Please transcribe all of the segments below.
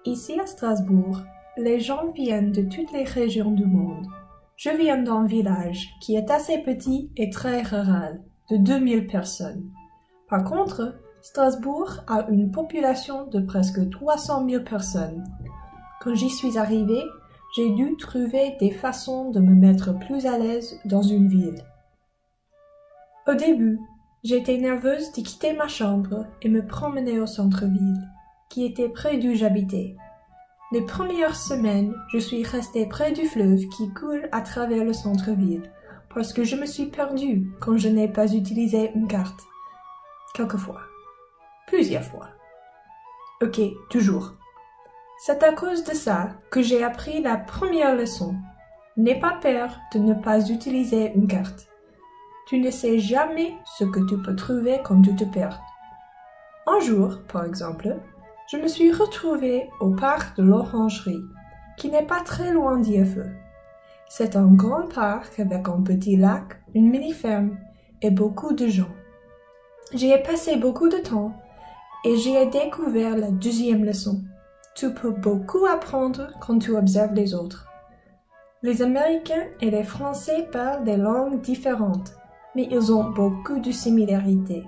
Ici à Strasbourg, les gens viennent de toutes les régions du monde. Je viens d'un village qui est assez petit et très rural, de 2000 personnes. Par contre, Strasbourg a une population de presque 300 000 personnes. Quand j'y suis arrivée, j'ai dû trouver des façons de me mettre plus à l'aise dans une ville. Au début, j'étais nerveuse de quitter ma chambre et me promener au centre-ville, qui était près d'où j'habitais. Les premières semaines, je suis restée près du fleuve qui coule à travers le centre-ville, parce que je me suis perdue quand je n'ai pas utilisé une carte. Quelquefois. Plusieurs fois. Ok, toujours. C'est à cause de ça que j'ai appris la première leçon. N'aie pas peur de ne pas utiliser une carte. Tu ne sais jamais ce que tu peux trouver quand tu te perds. Un jour, par exemple, je me suis retrouvée au parc de l'Orangerie, qui n'est pas très loin d'Yvetot. C'est un grand parc avec un petit lac, une mini-ferme et beaucoup de gens. J'y ai passé beaucoup de temps et j'y ai découvert la deuxième leçon. Tu peux beaucoup apprendre quand tu observes les autres. Les Américains et les Français parlent des langues différentes, mais ils ont beaucoup de similarités.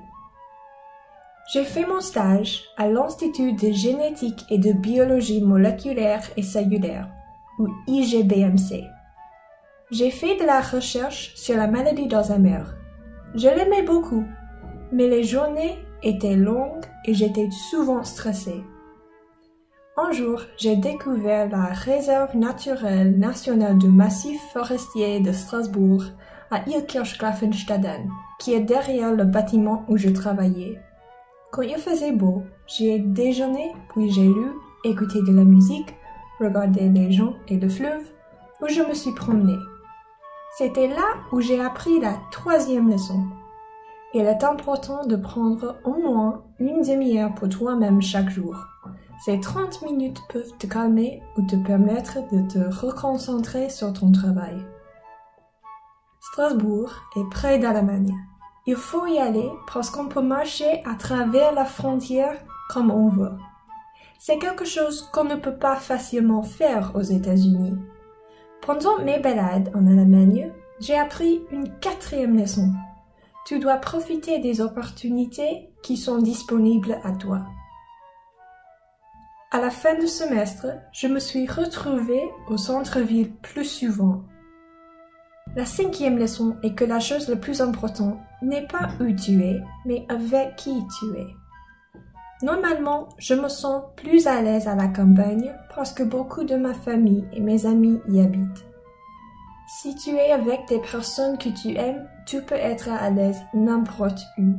J'ai fait mon stage à l'Institut de génétique et de biologie moléculaire et cellulaire, ou IGBMC. J'ai fait de la recherche sur la maladie d'Alzheimer. Je l'aimais beaucoup, mais les journées étaient longues et j'étais souvent stressée. Un jour, j'ai découvert la réserve naturelle nationale du massif forestier de Strasbourg à Illkirch-Graffenstaden, qui est derrière le bâtiment où je travaillais. Quand il faisait beau, j'y ai déjeuné, puis j'ai lu, écouté de la musique, regardé les gens et le fleuve, où je me suis promenée. C'était là où j'ai appris la troisième leçon. Il est important de prendre au moins une demi-heure pour toi-même chaque jour. Ces 30 minutes peuvent te calmer ou te permettre de te reconcentrer sur ton travail. Strasbourg est près d'Allemagne. Il faut y aller parce qu'on peut marcher à travers la frontière comme on veut. C'est quelque chose qu'on ne peut pas facilement faire aux États-Unis. Pendant mes balades en Allemagne, j'ai appris une quatrième leçon. Tu dois profiter des opportunités qui sont disponibles à toi. À la fin du semestre, je me suis retrouvée au centre-ville plus souvent. La cinquième leçon est que la chose la plus importante n'est pas où tu es, mais avec qui tu es. Normalement, je me sens plus à l'aise à la campagne parce que beaucoup de ma famille et mes amis y habitent. Si tu es avec des personnes que tu aimes, tu peux être à l'aise n'importe où.